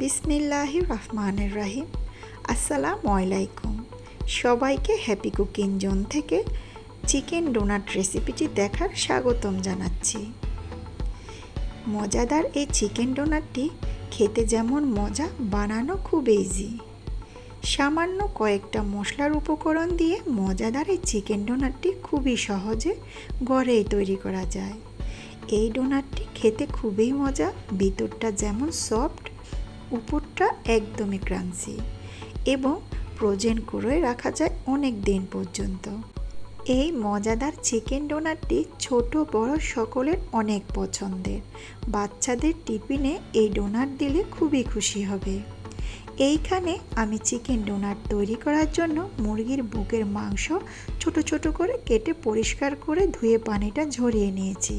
বিসমিল্লাহির রহমানির রহিম। আসসালামু আলাইকুম। সবাইকে হ্যাপি কুকিং জোন থেকে চিকেন ডোনাট রেসিপিটি দেখার স্বাগতম জানাচ্ছি। মজাদার এই চিকেন ডোনাটটি খেতে যেমন মজা, বানানো খুব ইজি। সামান্য কয়েকটা মশলার উপকরণ দিয়ে মজাদার এই চিকেন ডোনাটটি খুবই সহজে ঘরেই তৈরি করা যায়। এই ডোনাটটি খেতে খুবই মজা, ভিতরটা যেমন সফট, উপরটা একদমই ক্রাঞ্চি এবং ফ্রোজেন করে রাখা যায় অনেক দিন পর্যন্ত। এই মজাদার চিকেন ডোনাটটি ছোট বড় সকলের অনেক পছন্দের। বাচ্চাদের টিফিনে এই ডোনাট দিলে খুবই খুশি হবে। এইখানে আমি চিকেন ডোনাট তৈরি করার জন্য মুরগির বুকের মাংস ছোট ছোট করে কেটে পরিষ্কার করে ধুয়ে পানিটা ঝরিয়ে নিয়েছি।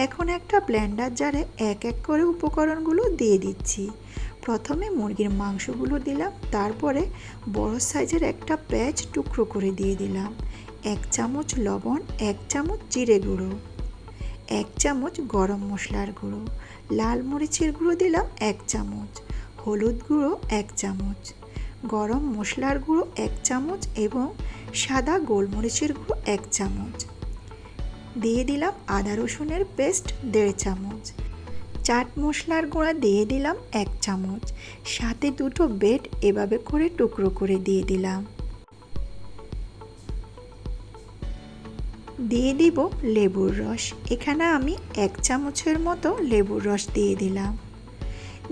এখন একটা ব্লেন্ডার জারে এক এক করে উপকরণগুলো দিয়ে দিচ্ছি। প্রথমে মুরগির মাংসগুলো দিলাম, তারপরে বড় সাইজের একটা পেঁয়াজ টুকরো করে দিয়ে দিলাম, 1 চামচ লবণ, 1 চামচ জিরে গুঁড়ো, 1 চামচ গরম মশলার গুঁড়ো, লাল মরিচের গুঁড়ো দিলাম 1 চামচ, হলুদ গুঁড়ো 1 চামচ, গরম মশলার গুঁড়ো 1 চামচ এবং সাদা গোলমরিচের গুঁড়ো 1 চামচ। দিয়ে দিলাম আদা রসুনের পেস্ট 1.5 চামচ, চাট মশলার গুঁড়া দিয়ে দিলাম 1 চামচ, সাথে দুটো বিট এভাবে করে টুকরো করে দিয়ে দিলাম। দিয়ে দিব লেবুর রস, এখানে আমি 1 চামচের মতো লেবুর রস দিয়ে দিলাম।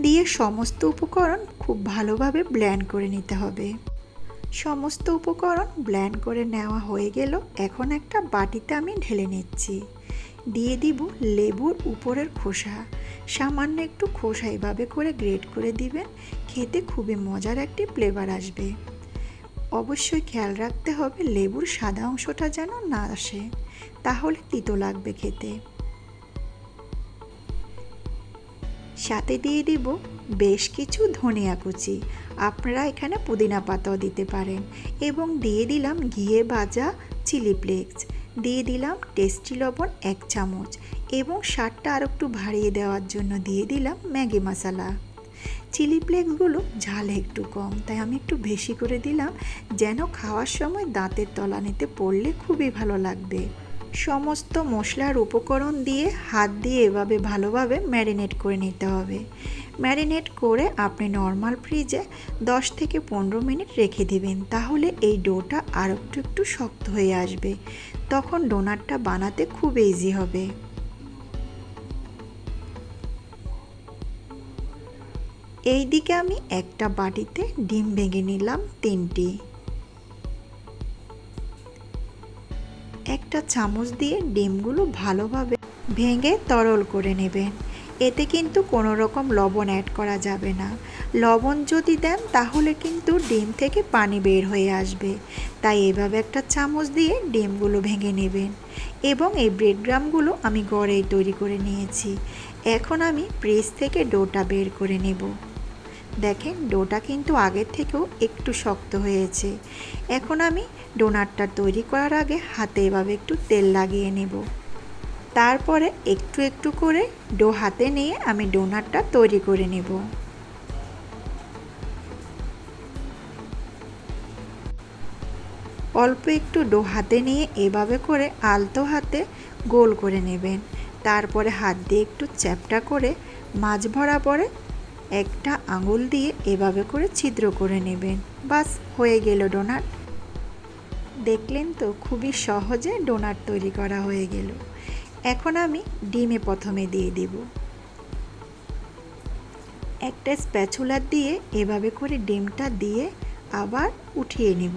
দিয়ে সমস্ত উপকরণ খুব ভালোভাবে ব্লেন্ড করে নিতে হবে। সমস্ত উপকরণ ব্লেন্ড করে নেওয়া হয়ে গেল। এখন একটা বাটিতে আমি ঢেলে নিচ্ছি। দিয়ে দিব লেবুর উপরের খোসা, সামান্য একটু খোসা এভাবে করে গ্রেট করে দিবেন, খেতে খুবই মজার একটি ফ্লেভার আসবে। অবশ্যই খেয়াল রাখতে হবে লেবুর সাদা অংশটা যেন না আসে, তাহলে তিতো লাগবে খেতে। সাথে দিয়ে দিব বেশ কিছু ধনিয়া কুচি, আপনারা এখানে পুদিনা পাতাও দিতে পারেন, এবং দিয়ে দিলাম ঘিয়ে ভাজা চিলি ফ্লেক্স, দিয়ে দিলাম টেস্টি লবণ 1 চামচ এবং স্বাদটা আর একটু বাড়িয়ে দেওয়ার জন্য দিয়ে দিলাম ম্যাগি মশলা। চিলি ফ্লেক্সগুলো ঝাল একটু কম, তাই আমি একটু বেশি করে দিলাম, যেন খাওয়ার সময় দাঁতের তলানিতে পড়লে খুবই ভালো লাগবে। সমস্ত মশলার উপকরণ দিয়ে হাত দিয়ে এভাবে ভালোভাবে ম্যারিনেট করে নিতে হবে। ম্যারিনেট করে আপনি নর্মাল ফ্রিজে 10 থেকে 15 মিনিট রেখে দিবেন, তাহলে এই ডোটা আর একটু শক্ত হয়ে আসবে, তখন ডোনাটটা বানাতে খুব ইজি হবে। এই দিকে আমি একটা বাটিতে ডিম ভেঙে নিলাম 3টি। একটা চামচ দিয়ে ডিমগুলো ভালোভাবে ভেঙে তরল করে নেবেন। এতে কিন্তু কোনো রকম লবণ অ্যাড করা যাবে না। লবণ যদি দেন তাহলে কিন্তু ডিম থেকে পানি বের হয়ে আসবে, তাই এভাবে একটা চামচ দিয়ে ডিমগুলো ভেঙে নেবেন। এবং এই ব্রেড ক্রাম্বগুলো আমি ঘরেই তৈরি করে নিয়েছি। এখন আমি ফ্রিজ থেকে ডোটা বের করে নেব। দেখেন ডোটা কিন্তু আগের থেকেও একটু শক্ত হয়েছে। এখন আমি ডোনাটটা তৈরি করার আগে হাতে এভাবে একটু তেল লাগিয়ে নেব। তারপরে একটু একটু করে ডো হাতে নিয়ে আমি ডোনাটটা তৈরি করে নেব। অল্প একটু ডো হাতে নিয়ে এভাবে করে আলতো হাতে গোল করে নেবেন। তারপরে হাত দিয়ে একটু চ্যাপটা করে মাঝ বরাবরে একটা আঙুল দিয়ে এভাবে করে ছিদ্র করে নেবেন। বাস হয়ে গেল ডোনাট। দেখলেন তো, খুবই সহজে ডোনাট তৈরি করা হয়ে গেল। এখন আমি ডিমে প্রথমে দিয়ে দেব। একটা স্প্যাচুলা দিয়ে এভাবে করে ডিমটা দিয়ে আবার উঠিয়ে নেব,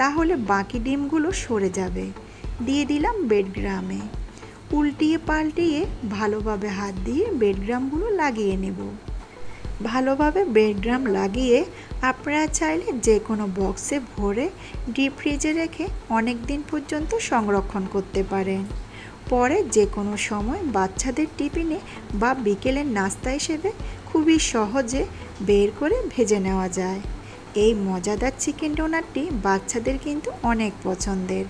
তাহলে বাকি ডিমগুলো সরে যাবে। দিয়ে দিলাম ব্রেড ক্রাম্বে, উল্টিয়ে পাল্টিয়ে ভালোভাবে হাত দিয়ে ব্রেড ক্রাম্বগুলো লাগিয়ে নেব। ভালোভাবে ব্রেড ক্রাম্ব লাগিয়ে আপনারা চাইলে যে কোনো বক্সে ভরে ডিপ ফ্রিজে রেখে অনেক দিন পর্যন্ত সংরক্ষণ করতে পারেন। পরে যে কোনো সময় বাচ্চাদের টিফিনে বা বিকেলের নাস্তা হিসেবে খুবই সহজে বের করে ভেজে নেওয়া যায়। এই মজাদার চিকেন ডোনাটটি বাচ্চাদের কিন্তু অনেক পছন্দের।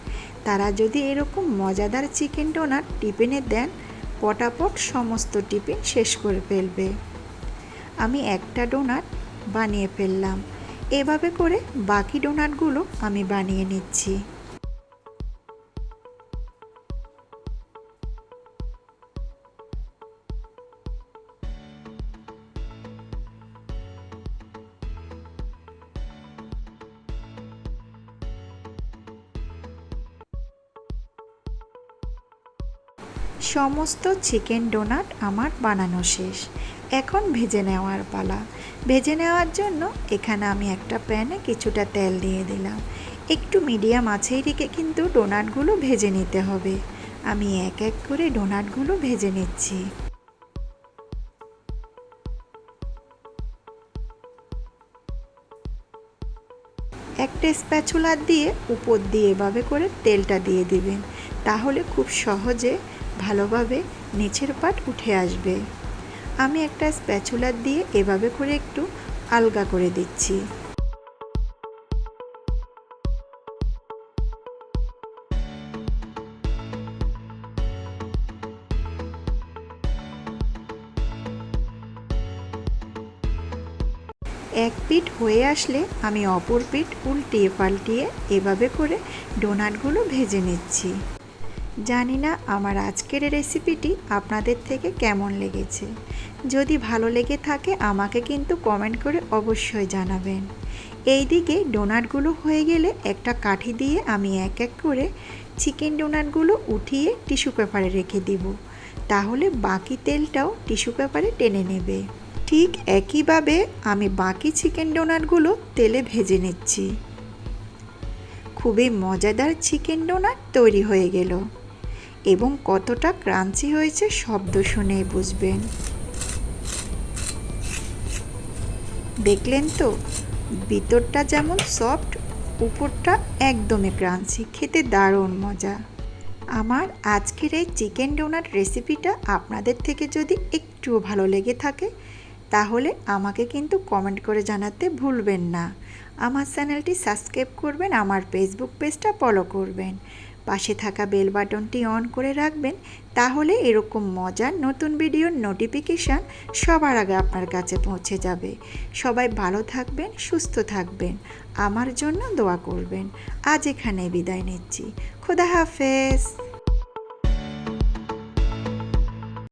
তারা যদি এরকম মজাদার চিকেন ডোনাট টিফিনে দেন, পটাপট সমস্ত টিফিন শেষ করে ফেলবে। আমি একটা ডোনাট বানিয়ে ফেললাম। এভাবে করে বাকি ডোনাটগুলো আমি বানিয়ে নিচ্ছি। সমস্ত চিকেন ডোনাট আমার বানানো শেষ। এখন ভেজে নেওয়ার পালা। ভেজে নেওয়ার জন্য এখানে আমি একটা প্যানে কিছুটা তেল দিয়ে দিলাম। একটু মিডিয়াম আঁচেই রেখে কিন্তু ডোনাটগুলো ভেজে নিতে হবে। আমি এক এক করে ডোনাটগুলো ভেজে নিচ্ছি। একটা স্প্যাচুলা দিয়ে উপর দিয়ে এভাবে করে তেলটা দিয়ে দিবেন, তাহলে খুব সহজে ভালোভাবে নিচের পাট উঠে আসবে। আমি একটা স্প্যাচুলা দিয়ে এভাবে করে একটু আলগা করে দিচ্ছি। এক পিঠ হয়ে আসলে আমি অপর পিঠ উল্টিয়ে পাল্টিয়ে এভাবে করে ডোনাটগুলো ভেজে নিচ্ছি। জানি না আমার আজকের রেসিপিটি আপনাদের থেকে কেমন লেগেছে। যদি ভালো লেগে থাকে আমাকে কিন্তু কমেন্ট করে অবশ্যই জানাবেন। এই দিকে ডোনাটগুলো হয়ে গেলে একটা কাঠি দিয়ে আমি এক এক করে চিকেন ডোনাটগুলো উঠিয়ে টিস্যু পেপারে রেখে দিব, তাহলে বাকি তেলটাও টিস্যু পেপারে টেনে নেবে। ঠিক একইভাবে আমি বাকি চিকেন ডোনাটগুলো তেলে ভেজে নিচ্ছি। খুবই মজাদার চিকেন ডোনাট তৈরি হয়ে গেল এবং কতটা ক্রাঞ্চি হয়েছে শব্দ শুনেই বুঝবেন। দেখলেন তো, ভিতরটা যেমন সফট, উপরটা একদমই ক্রাঞ্চি, খেতে দারুণ মজা। আমার আজকের এই চিকেন ডোনাট রেসিপিটা আপনাদের থেকে যদি একটুও ভালো লেগে থাকে তাহলে আমাকে কিন্তু কমেন্ট করে জানাতে ভুলবেন না। আমার চ্যানেলটি সাবস্ক্রাইব করবেন, আমার ফেসবুক পেজটা ফলো করবেন, পাশে থাকা বেল বাটনটি অন করে রাখবেন, তাহলে এরকম মজার নতুন ভিডিওর নোটিফিকেশান সবার আগে আপনার কাছে পৌঁছে যাবে। সবাই ভালো থাকবেন, সুস্থ থাকবেন, আমার জন্য দোয়া করবেন। আজ এখানে বিদায় নিচ্ছি। খোদা হাফেজ।